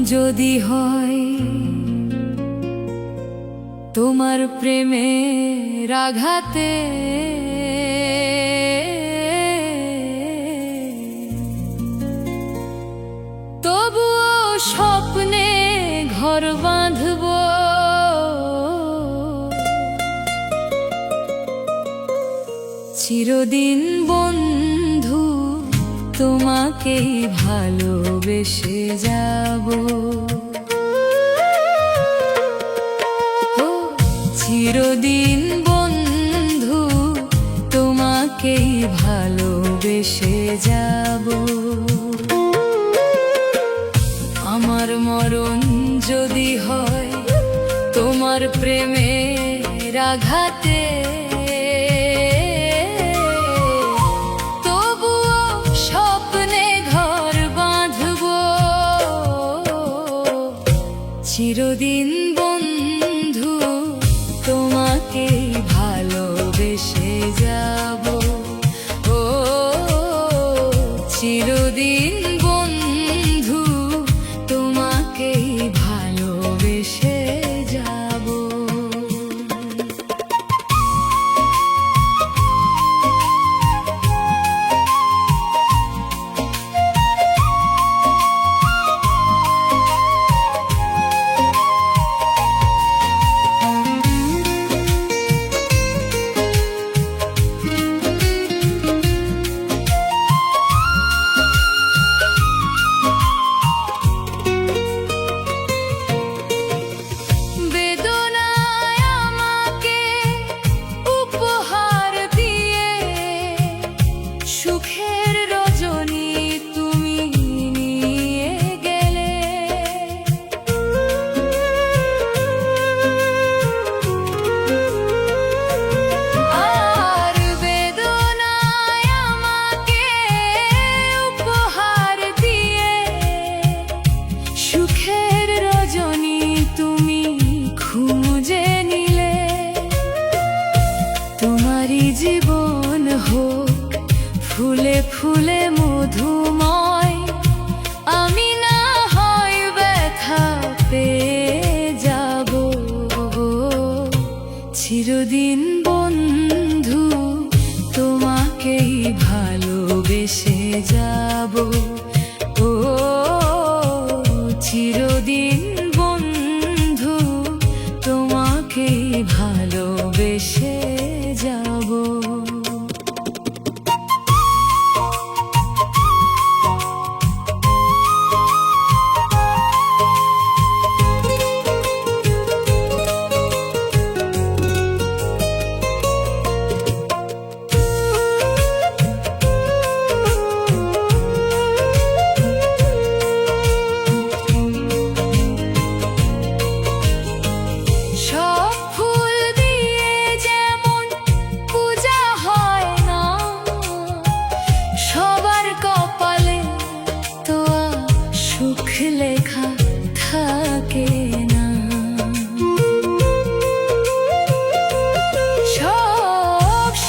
যদি হয় তোমার প্রেমের আঘাতে, তবুও স্বপ্নে ঘর বাঁধব। চিরদিন বন্ধু তোমাকেই ভালোবেসে যাব। চিরদিন বন্ধু তোমাকেই ভালোবেসে যাব। আমার মরণ যদি হয় তোমার প্রেমের আঘাতে, তবুও স্বপ্নে ঘর বাঁধব। চিরদিন বন্ধু তোমাকেই ভালোবেসে যাব। ও চিরদিন বন্ধু তোমাকেই ভালোবেসে যাব। সুখের রজনী তুমি নিয়ে গেলে, আর বেদনায় আমাকে উপহার দিয়ে সুখের রজনী তুমি খুঁজে নিলে। তোমারই জীবন হোক ফুলে ফুলে মধুময়, আমি না হয় ব্যথা পেয়ে যাব। চিরদিন বন্ধু তোমাকেই ভালোবেসে যাব। ও চিরদিন বন্ধু তোমাকেই ভালোবেসে যাব। লেখা থাকে না, সব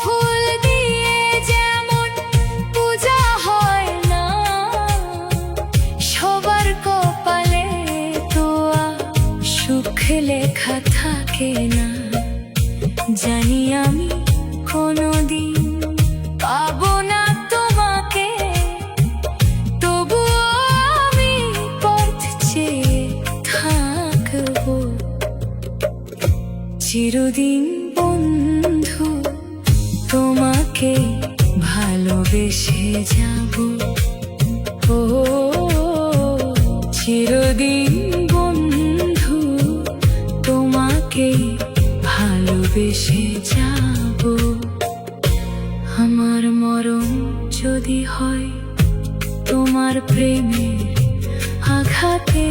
ফুল দিয়ে যেমন পূজা হয় না, সবার কপালে তো সুখ লেখা থাকে না। জানি আমি কোনোদিন পাবো না তোমাকে, চিরদিন বন্ধু তোমাকে ভালোবেসে যাব। ও চিরদিন বন্ধু তোমাকে ভালোবেসে যাব। আমার মরণ যদি হয় তোমার প্রেমের আঘাতে,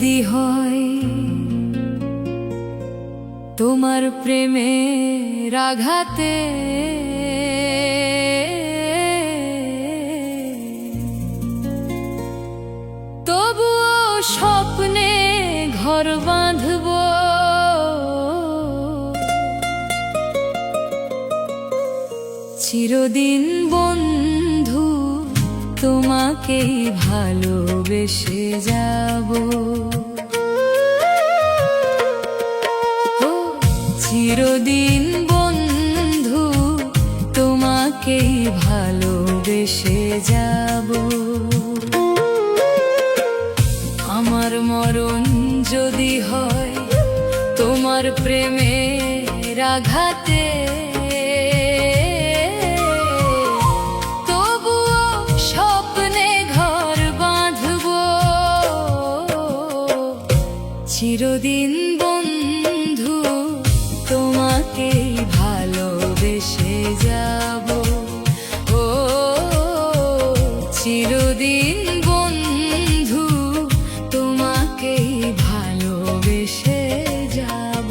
যদি হয় তোমার প্রেমের আঘাতে, তবুও স্বপ্নে ঘর বাঁধব, চিরদিন বন্ধু তোমাকেই ভালোবেসে যাব। চিরদিন বন্ধু তোমাকেই ভালোবেসে যাব। আমার মরণ যদি হয় তোমার প্রেমের আঘাতে, তবুও স্বপ্নে ঘর বাঁধব, চিরদিন বন্ধু তোমাকেই ভালোবেসে যাব। ও চিরদিন বন্ধু তোমাকেই ভালোবেসে যাব।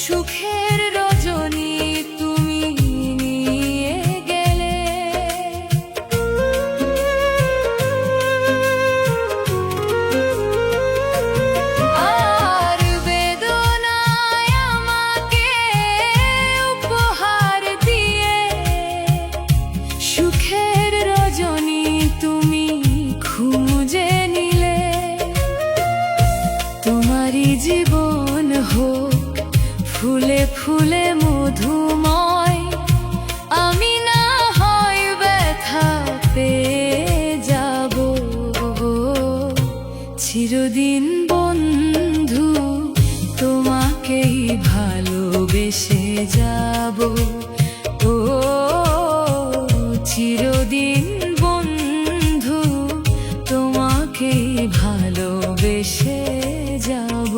সুখের রজনী তুমি নিয়ে গেলে, আর বেদনায় আমাকে উপহার দিয়ে সুখের রজনী তুমি খুঁজে নিলে। তোমারই জীবন হোক ফুলে ফুলে মধুময়, আমি না হয় ব্যথা পেয়ে যাব। চিরদিন বন্ধু তোমাকেই ভালোবেসে যাব। ও চিরদিন বন্ধু তোমাকেই ভালোবেসে যাব।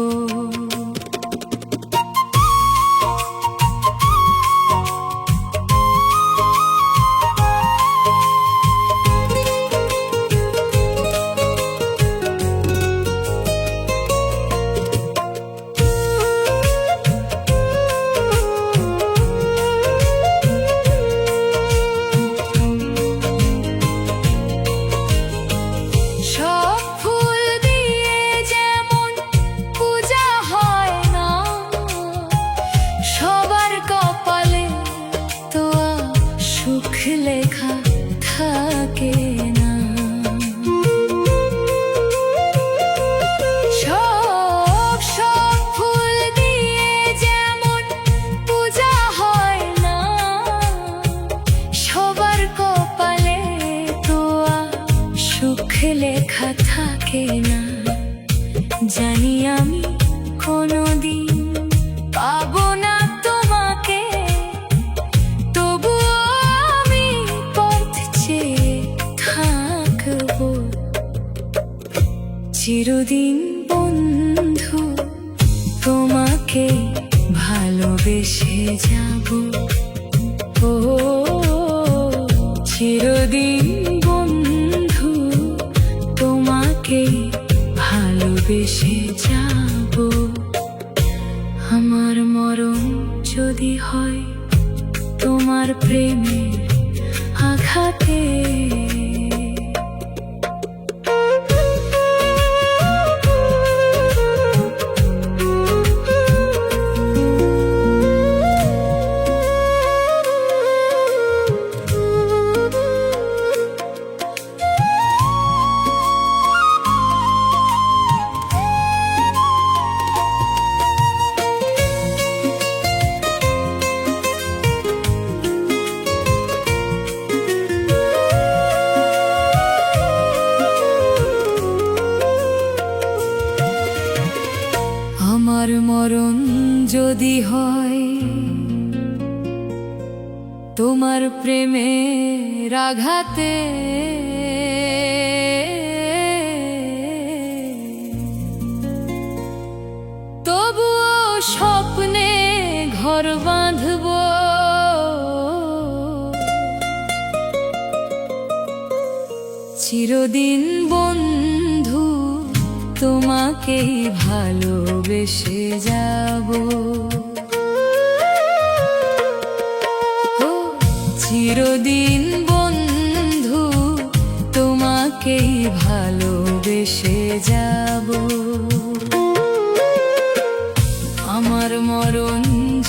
লেখা থাকে না, সব সব ফুল দিয়ে যেমন পূজা হয় না, সবার কপালে তো সুখ লেখা থাকে না। জানি আমি কোনোদিন পাবো না তোমাকে, চিরদিন বন্ধু তোমাকে ভালোবেসে যাব। ও চিরদিন বন্ধু তোমাকে ভালোবেসে যাব। আমার মরণ যদি হয় তোমার প্রেমের আঘাতে, আমার মরণ যদি হয় তোমার প্রেমের আঘাতে, তবুও স্বপ্নে ঘর বাঁধব, চিরদিন বন্ধু তোমাকেই ভালোবেসে যাব। চিরদিন বন্ধু তোমাকেই ভালোবেসে যাব। আমার মরণ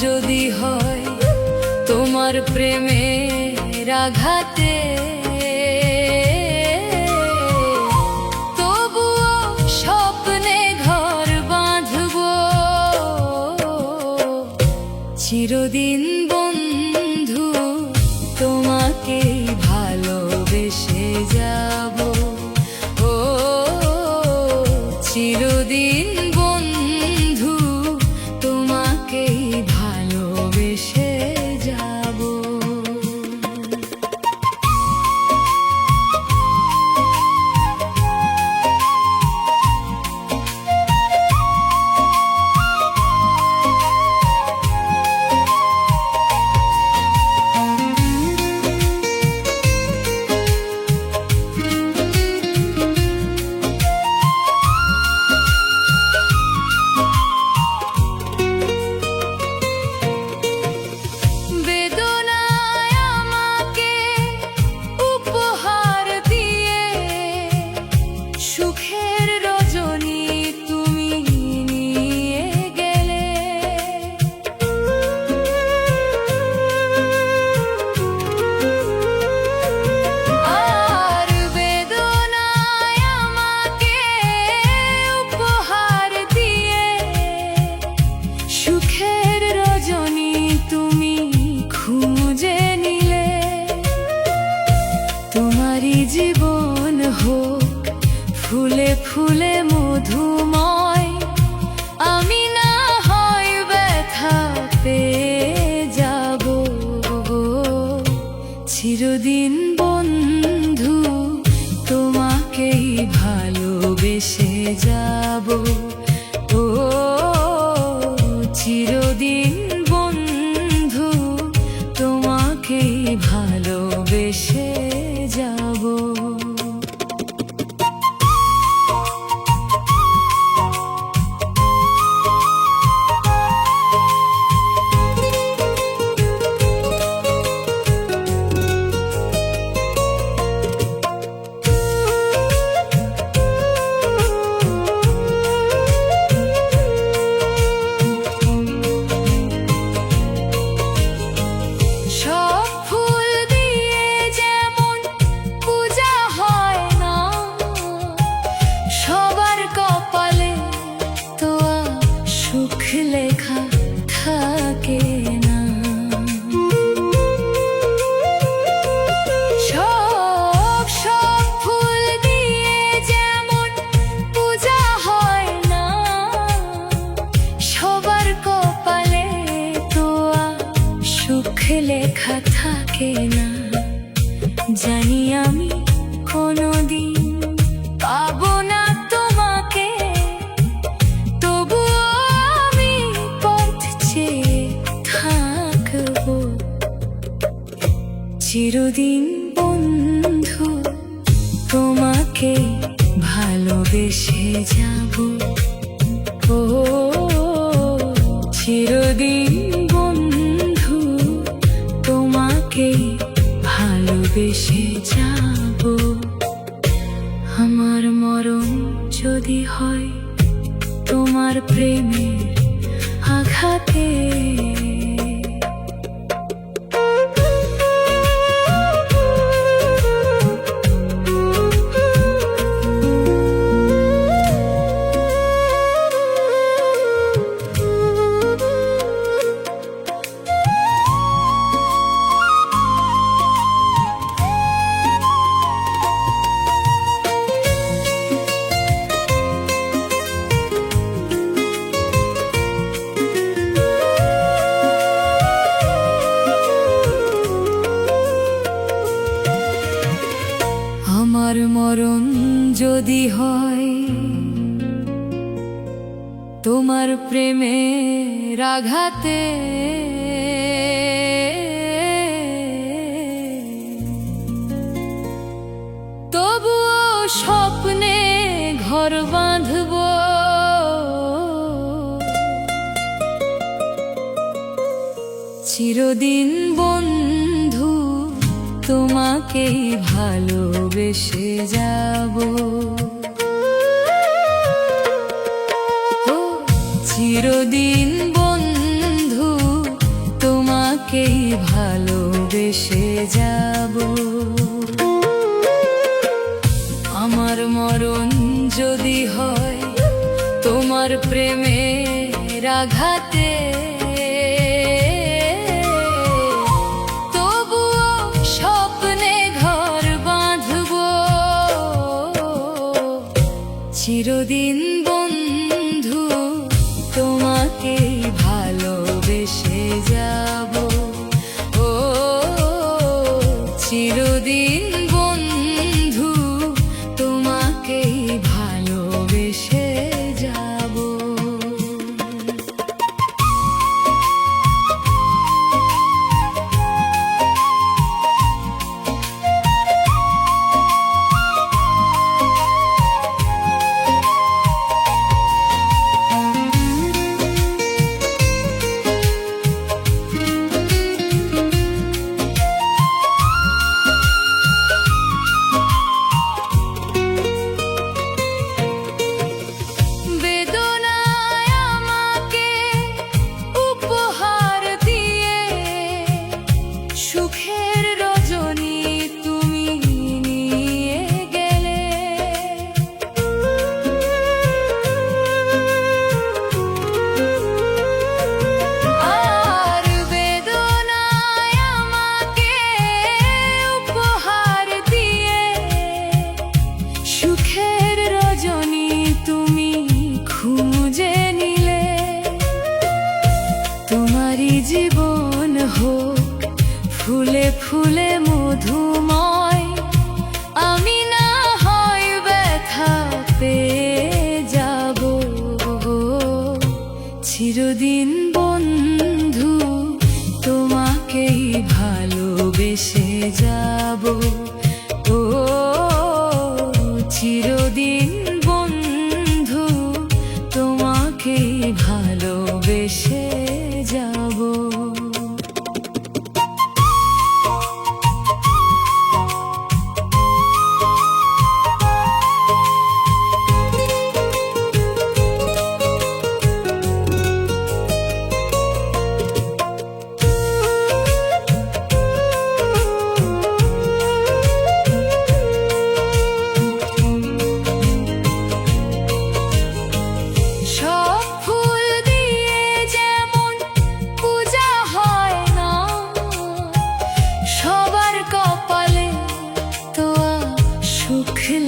যদি হয় তোমার প্রেমের আঘাতে, তবুও স্বপ্নে ঘর বাঁধব, চিরদিন বন্ধু তোমাকেই ভালোবেসে যাব। ও চিরদিন বন্ধু তোমাকেই ভালোবেসে যাব। জীবন হোক ফুলে ফুলে মধুময়, আমি না হয় ব্যথা পেয়ে যাব। চিরদিন বন্ধু তোমাকেই ভালোবেসে যাব। ও চিরদিন বন্ধু তোমাকেই ভালোবেসে যাব। লেখা থাকে না, সব ফুল দিয়ে যেমন পূজা হয় না, সবার কপালে তো সুখ লেখা থাকে না। জানি আমি কোনোদিন পাবো না তোমাকে, চিরদিন বন্ধু তোমাকে ভালোবেসে যাব। ও চিরদিন বন্ধু তোমাকে ভালোবেসে যাব। আমার মরণ যদি হয় তোমার প্রেমের আঘাতে, যদি হয় তোমার প্রেমের আঘাতে, তবুও স্বপ্নে ঘর বাঁধব, চিরদিন বন্ধু তোমাকেই ভালোবেসে যাব। চিরদিন বন্ধু তোমাকেই ভালোবেসে যাব। আমার মরণ যদি হয় তোমার প্রেমের আঘাতে, তবুও স্বপ্নে ঘর বাঁধব, চিরদিন বন্ধু তোমাকেই ভালোবেসে যাব। ও চিরদিন বন্ধু তোমাকেই ভালোবেসে যাব। সুখের রজনী তুমি নিয়ে গেলে, আর বেদনায় আমাকে উপহার দিয়ে সুখের রজনী তুমি খুঁজে নিলে। তোমারই জীবন হোক ফুলে ফুলে মধুময়, আমি না হয় ব্যথা পেয়ে যাব। চিরদিন বন্ধু তোমাকেই ভালোবেসে যাব। ও চিরদিন বন্ধু তোমাকেই ভালোবেসে যাব।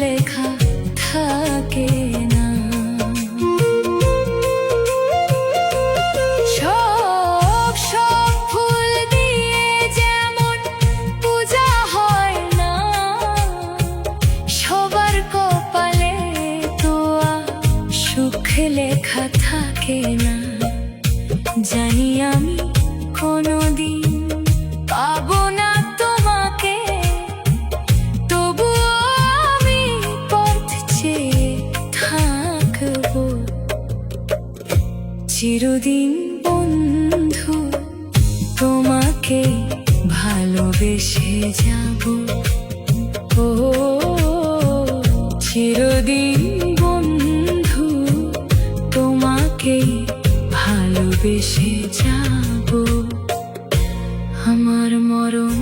লেখা থাকে না, সব ফুল দিয়ে যেমন পূজা হয় না, সবার কপালে তো সুখ লেখা থাকে না। জানি আমি কোনোদিন পাবো না তোমাকে, চিরদিন বন্ধু তোমাকে ভালোবেসে যাব। ও চিরদিন বন্ধু তোমাকে ভালোবেসে যাব। আমার মরণ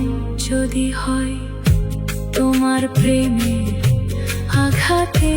যদি হয় তোমার প্রেমের আঘাতে,